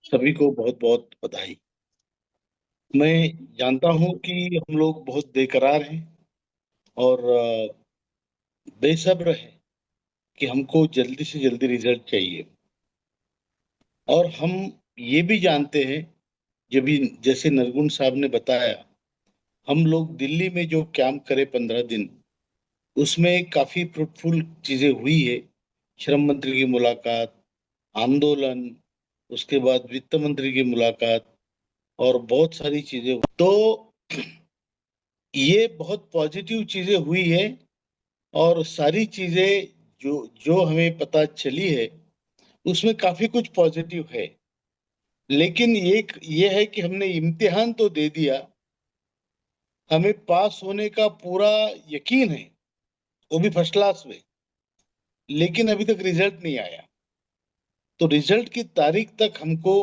सभी को बहुत बहुत बधाई। मैं जानता हूं कि हम लोग बहुत बेकरार हैं और बेसब्र हैं कि हमको जल्दी से जल्दी रिजल्ट चाहिए। और हम ये भी जानते हैं, जब भी जैसे नरगुन साहब ने बताया, हम लोग दिल्ली में जो कैंप करे 15 दिन, उसमें काफी फ्रूटफुल चीजें हुई है। श्रम मंत्री की मुलाकात, आंदोलन, उसके बाद वित्त मंत्री की मुलाकात और बहुत सारी चीजें तो ये बहुत पॉजिटिव चीजें हुई है। और सारी चीजें जो जो हमें पता चली है, उसमें काफी कुछ पॉजिटिव है। लेकिन ये है कि हमने इम्तिहान तो दे दिया, हमें पास होने का पूरा यकीन है, वो भी फर्स्ट क्लास में। लेकिन अभी तक रिजल्ट नहीं आया। तो रिजल्ट की तारीख तक हमको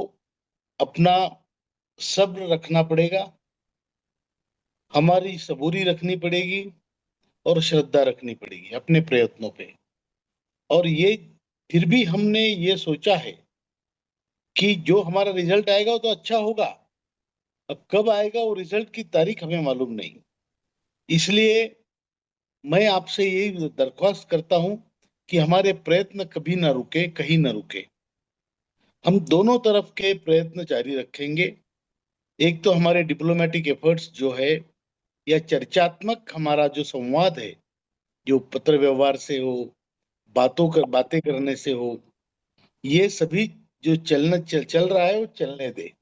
अपना सब्र रखना पड़ेगा, हमारी सबूरी रखनी पड़ेगी और श्रद्धा रखनी पड़ेगी अपने प्रयत्नों पे। और ये फिर भी हमने ये सोचा है कि जो हमारा रिजल्ट आएगा वो तो अच्छा होगा। अब कब आएगा वो रिजल्ट की तारीख हमें मालूम नहीं। इसलिए मैं आपसे यही दरख्वास्त करता हूं कि हमारे प्रयत्न कभी ना रुके, कहीं ना रुके। हम दोनों तरफ के प्रयत्न जारी रखेंगे। एक तो हमारे डिप्लोमेटिक एफर्ट्स जो है, या चर्चात्मक हमारा जो संवाद है, जो पत्र व्यवहार से हो, बातें करने से हो, ये सभी जो चल रहा है वो चलने दे।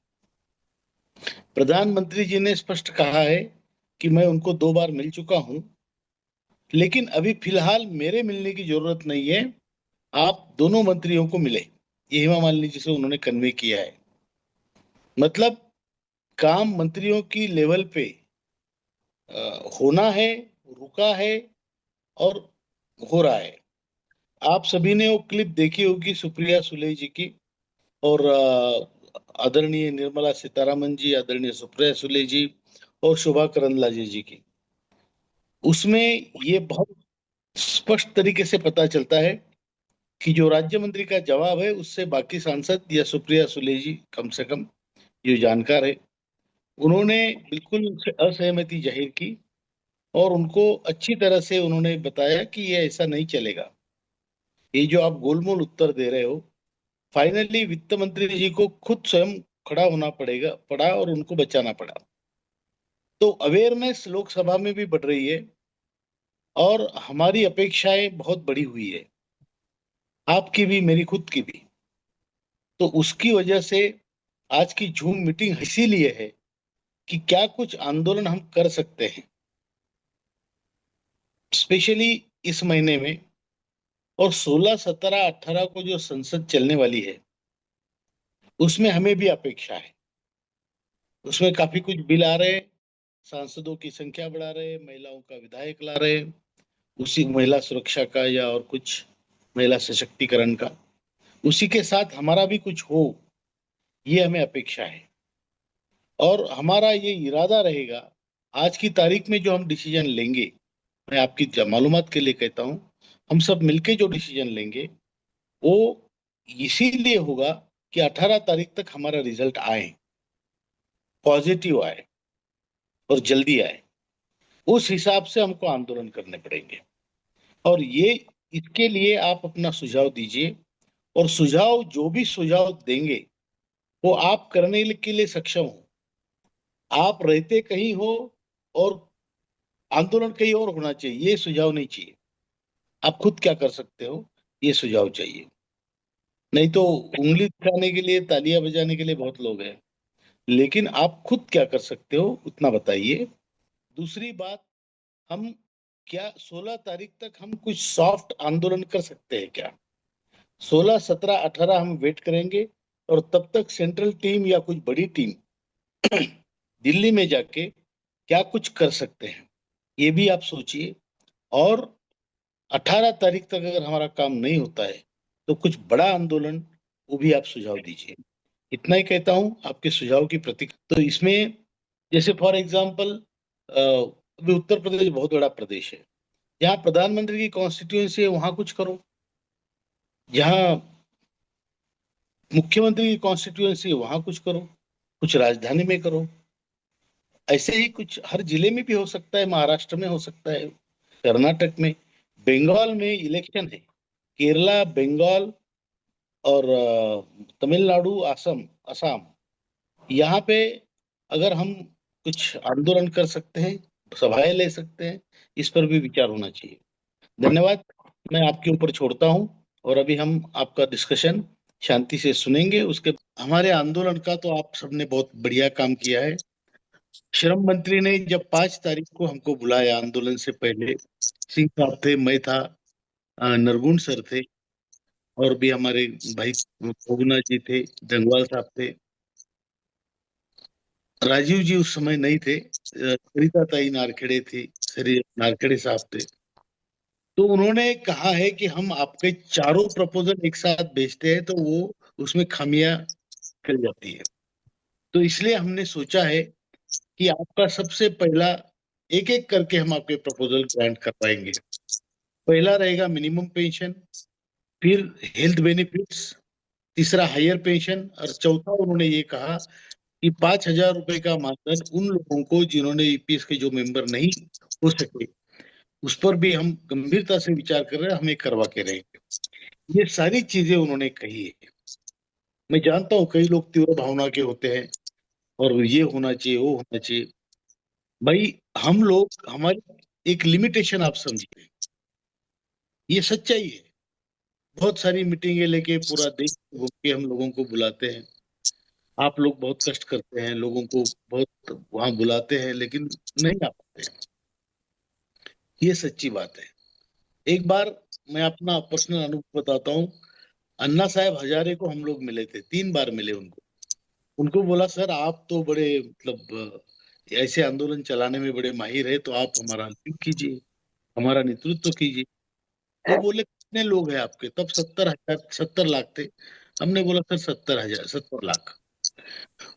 प्रधानमंत्री जी ने स्पष्ट कहा है कि मैं उनको 2 बार मिल चुका हूं, लेकिन अभी फिलहाल मेरे मिलने की जरूरत नहीं है। आप दोनों मंत्रियों को मिले, ये हेमा मालिनी जी से उन्होंने कन्वे किया है। मतलब काम मंत्रियों की लेवल पे होना है, रुका है और हो रहा है। आप सभी ने वो क्लिप देखी होगी सुप्रिया सुले जी की, और आदरणीय निर्मला सीतारामन जी, आदरणीय सुप्रिया सुले जी और शोभा करंदलाजे जी की। उसमें ये बहुत स्पष्ट तरीके से पता चलता है कि जो राज्य मंत्री का जवाब है, उससे बाकी सांसद या सुप्रिया सुले जी कम से कम जो जानकार है, उन्होंने बिल्कुल असहमति जाहिर की। और उनको अच्छी तरह से उन्होंने बताया कि ये ऐसा नहीं चलेगा। ये जो आप गोलमोल उत्तर दे रहे हो, फाइनली वित्त मंत्री जी को खुद स्वयं खड़ा होना पड़ा और उनको बचाना पड़ा। तो अवेयरनेस लोकसभा में भी बढ़ रही है और हमारी अपेक्षाएं बहुत बढ़ी हुई है, आपकी भी, मेरी खुद की भी। तो उसकी वजह से आज की जूम मीटिंग इसीलिए है कि क्या कुछ आंदोलन हम कर सकते हैं, स्पेशली इस महीने में। और 16, 17, 18 को जो संसद चलने वाली है, उसमें हमें भी अपेक्षा है। उसमें काफी कुछ बिल आ रहे हैं, सांसदों की संख्या बढ़ा रहे हैं, महिलाओं का विधायक ला रहे हैं, उसी महिला सुरक्षा का या और कुछ महिला सशक्तिकरण का। उसी के साथ हमारा भी कुछ हो, ये हमें अपेक्षा है। और हमारा ये इरादा रहेगा, आज की तारीख में जो हम डिसीजन लेंगे, मैं आपकी मालूमात के लिए कहता हूँ, हम सब मिलके जो डिसीजन लेंगे वो इसीलिए होगा कि 18 तारीख तक हमारा रिजल्ट आए, पॉजिटिव आए और जल्दी आए। उस हिसाब से हमको आंदोलन करने पड़ेंगे। और ये इसके लिए आप अपना सुझाव दीजिए। और सुझाव, जो भी सुझाव देंगे, वो आप करने के लिए सक्षम हो। आप रहते कहीं हो और आंदोलन कहीं और होना चाहिए, ये सुझाव नहीं चाहिए। आप खुद क्या कर सकते हो, ये सुझाव चाहिए। नहीं तो उंगली दिखाने के लिए, तालियां बजाने के लिए बहुत लोग हैं, लेकिन आप खुद क्या कर सकते हो उतना बताइए। दूसरी बात, हम क्या 16 तारीख तक हम कुछ सॉफ्ट आंदोलन कर सकते हैं क्या? 16, 17, 18 हम वेट करेंगे, और तब तक सेंट्रल टीम या कुछ बड़ी टीम दिल्ली में जाके क्या कुछ कर सकते हैं, ये भी आप सोचिए। और 18 तारीख तक अगर हमारा काम नहीं होता है, तो कुछ बड़ा आंदोलन, वो भी आप सुझाव दीजिए। इतना ही कहता हूं, आपके सुझाव की प्रतीक तो इसमें, जैसे फॉर एग्जाम्पल, अभी उत्तर प्रदेश बहुत बड़ा प्रदेश है। जहाँ प्रधानमंत्री की कॉन्स्टिट्यूएंसी है, वहां कुछ करो। जहाँ मुख्यमंत्री की कॉन्स्टिट्यूएंसी वहां कुछ करो, कुछ राजधानी में करो। ऐसे ही कुछ हर जिले में भी हो सकता है, महाराष्ट्र में हो सकता है, कर्नाटक में, बंगाल में इलेक्शन है, केरला, बंगाल और तमिलनाडु, असम, असम, यहाँ पे अगर हम कुछ आंदोलन कर सकते हैं, सभाएं ले सकते हैं, इस पर भी विचार होना चाहिए। धन्यवाद। मैं आपके ऊपर छोड़ता हूँ, और अभी हम आपका डिस्कशन शांति से सुनेंगे। उसके हमारे आंदोलन का तो आप सबने बहुत बढ़िया काम किया है। श्रम मंत्री ने जब 5 तारीख को हमको बुलाया आंदोलन से पहले, सिंह साहब थे, मैं था, नरगुण सर थे, और भी हमारे भाई भोगना जी थे, जंगवाल साहब थे, राजीव जी उस समय नहीं थे, सरिता ताई नारखेड़े थी, सरी नारखेड़े साहब थे। तो उन्होंने कहा है कि हम आपके चारों प्रपोजल एक साथ भेजते हैं तो वो उसमें खामियां निकल जाती है। तो इसलिए हमने सोचा है कि आपका सबसे पहला, एक एक करके हम आपके प्रपोजल ग्रांट कर पाएंगे। पहला रहेगा मिनिमम पेंशन, फिर हेल्थ बेनिफिट्स, तीसरा हायर पेंशन, और चौथा उन्होंने ये कहा कि 5,000 रुपए का मानधन उन लोगों को जिन्होंने ईपीएस के जो मेंबर नहीं हो सके, उस पर भी हम गंभीरता से विचार कर रहे हैं, हमें करवा के रहेंगे। ये सारी चीजें उन्होंने कही है। मैं जानता हूँ कई लोग तीव्र भावना के होते हैं, और ये होना चाहिए, वो होना चाहिए। भाई, हम लोग, हमारी एक लिमिटेशन आप समझिए, ये सच्चाई है। बहुत सारी मीटिंगें लेके पूरा देश घूम के हम लोगों को बुलाते हैं, आप लोग बहुत कष्ट करते हैं, लोगों को बहुत वहां बुलाते हैं, लेकिन नहीं आ पाते हैं। ये सच्ची बात है। एक बार मैं अपना पर्सनल अनुभव बताता हूँ। अन्ना साहब हजारे को हम लोग मिले थे, 3 बार मिले उनको। उनको बोला, सर आप तो बड़े मतलब ऐसे आंदोलन चलाने में बड़े माहिर है, तो आप हमारा लीड कीजिए, हमारा नेतृत्व कीजिए। वो बोले, कितने लोग हैं आपके? तब 70,000, 70 लाख थे। हमने बोला, सर 70,000, 70 लाख।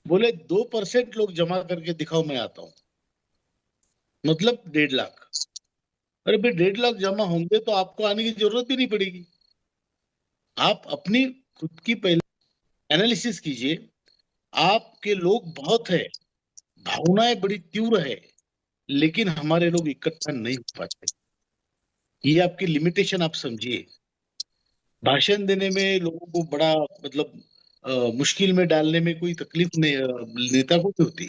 बोले 2% लोग जमा करके दिखाओ, मैं आता हूँ। मतलब 1.5 लाख। अरे भाई, 1.5 लाख जमा होंगे तो आपको आने की जरूरत भी नहीं पड़ेगी। आप अपनी खुद की पहले एनालिसिस कीजिए। आपके लोग बहुत है, भावनाएं बड़ी तीव्र है, लेकिन हमारे लोग इकट्ठा नहीं हो पाते। ये आपकी लिमिटेशन आप समझिए। भाषण देने में लोगों को बड़ा मतलब मुश्किल में डालने में कोई तकलीफ नहीं, नेता को नहीं होती।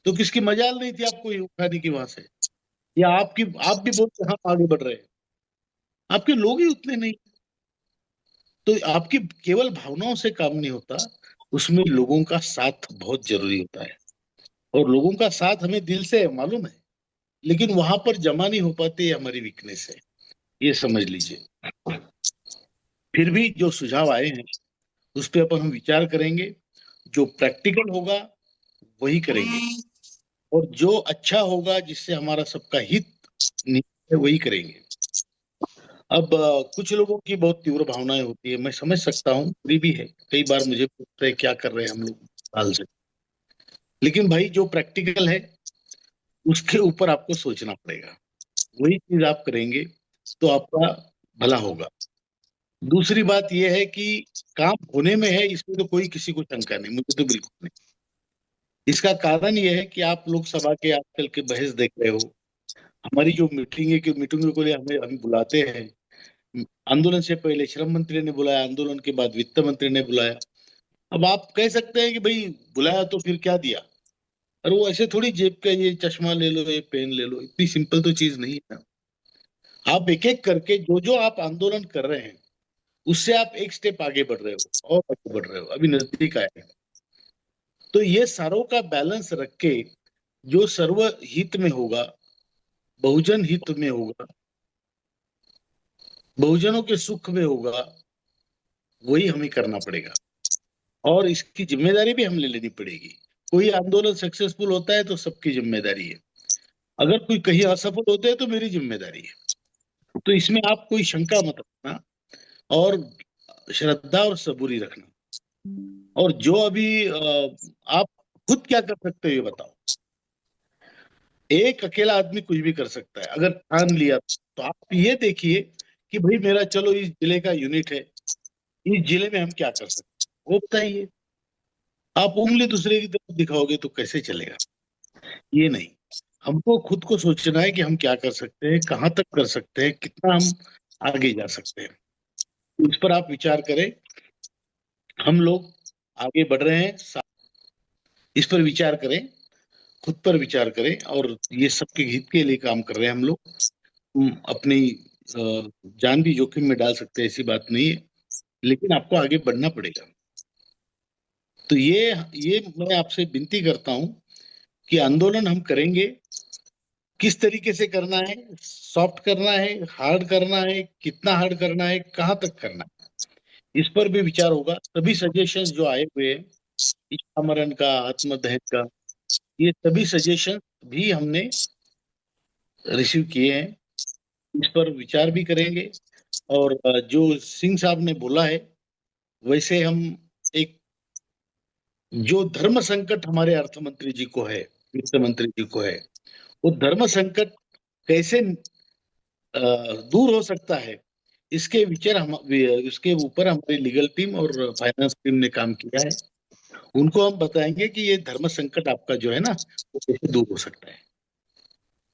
तो किसकी मजाल नहीं थी आपको ये उठाने की वहां से? या आपकी, आप भी बोलते हम आगे बढ़ रहे हैं, आपके लोग ही उतने नहीं। तो आपकी केवल भावनाओं से काम नहीं होता, उसमें लोगों का साथ बहुत जरूरी होता है। और लोगों का साथ हमें दिल से है, मालूम है, लेकिन वहां पर जमा नहीं हो पाते, ये हमारी वीकनेस है, ये समझ लीजिए। फिर भी जो सुझाव आए हैं उस पर अपन हम विचार करेंगे। जो प्रैक्टिकल होगा वही करेंगे, और जो अच्छा होगा, जिससे हमारा सबका हित निहित है, वही करेंगे। अब कुछ लोगों की बहुत तीव्र भावनाएं होती है, मैं समझ सकता हूँ, बुरी भी है। कई बार मुझे पूछते हैं क्या कर रहे हैं हम लोग हाल से। लेकिन भाई, जो प्रैक्टिकल है उसके ऊपर आपको सोचना पड़ेगा। वही चीज आप करेंगे तो आपका भला होगा। दूसरी बात यह है कि काम होने में है, इसमें तो कोई किसी को शंका नहीं, मुझे तो बिल्कुल नहीं। इसका कारण यह है कि आप लोकसभा के आजकल के बहस देख रहे हो। हमारी जो मीटिंग है, कि मीटिंगों के लिए हमें हम बुलाते हैं। आंदोलन से पहले श्रम मंत्री ने बुलाया, आंदोलन के बाद वित्त मंत्री ने बुलाया। अब आप कह सकते हैं कि भाई बुलाया तो फिर क्या दिया? और वो ऐसे थोड़ी जेब का ये चश्मा ले लो, ये पेन ले लो, इतनी सिंपल तो चीज नहीं है ना। आप एक एक करके जो जो आप आंदोलन कर रहे हैं, उससे आप एक स्टेप आगे बढ़ रहे हो, और आगे बढ़ रहे हो, अभी नजदीक आए हैं। तो ये सारों का बैलेंस रख के, जो सर्व हित में होगा, बहुजन हित में होगा, बहुजनों के सुख में होगा, वही हमें करना पड़ेगा। और इसकी जिम्मेदारी भी हमें लेनी पड़ेगी। कोई आंदोलन सक्सेसफुल होता है तो सबकी जिम्मेदारी है, अगर कोई कहीं असफल होते हैं तो मेरी जिम्मेदारी है। तो इसमें आप कोई शंका मत रखना, और श्रद्धा और सबूरी रखना। और जो अभी आप खुद क्या कर सकते हो ये बताओ। एक अकेला आदमी कुछ भी कर सकता है अगर ठान लिया तो आप ये देखिए कि भाई मेरा, चलो इस जिले का यूनिट है, इस जिले में हम क्या कर सकते हैं। वो बताइए। आप उंगली दूसरे की तरफ दिखाओगे तो कैसे चलेगा? ये नहीं। हमको खुद को सोचना है कि हम क्या कर सकते हैं, कहाँ तक कर सकते हैं, कितना हम आगे जा सकते हैं। इस पर आप विचार करें। हम लोग आगे बढ़ रहे हैं, इस पर विचार करें, खुद पर विचार करें, और ये सबके हित के लिए काम कर रहे हैं हम लोग। अपनी जान भी जोखिम में डाल सकते हैं, ऐसी बात नहीं है, लेकिन आपको आगे बढ़ना पड़ेगा। तो ये मैं आपसे विनती करता हूं कि आंदोलन हम करेंगे, किस तरीके से करना है, सॉफ्ट करना है, हार्ड करना है, कितना हार्ड करना है, कहाँ तक करना है, इस पर भी विचार होगा। सभी सजेशंस जो आए हुए हैं, इच्छा मरण का, आत्मदहन का, ये सभी सजेशन भी हमने रिसीव किए हैं। इस पर विचार भी करेंगे। और जो सिंह साहब ने बोला है, वैसे हम एक, जो धर्म संकट हमारे अर्थ मंत्री जी को है, वित्त मंत्री जी को है, वो धर्म संकट कैसे दूर हो सकता है, इसके विचार हम, इसके ऊपर हमारी लीगल टीम और फाइनेंस टीम ने काम किया है। उनको हम बताएंगे कि ये धर्म संकट आपका जो है ना, वो कैसे दूर हो सकता है।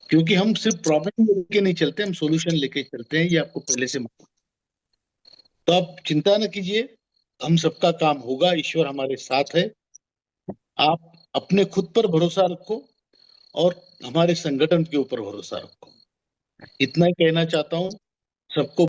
क्योंकि हम सिर्फ प्रॉब्लम लेके नहीं चलते, हम सॉल्यूशन लेके चलते हैं, ये आपको पहले से मालूम। तो आप चिंता न कीजिए, हम सबका काम होगा, ईश्वर हमारे साथ है। आप अपने खुद पर भरोसा रखो, और हमारे संगठन के ऊपर भरोसा रखो। इतना ही कहना चाहता हूँ सबको।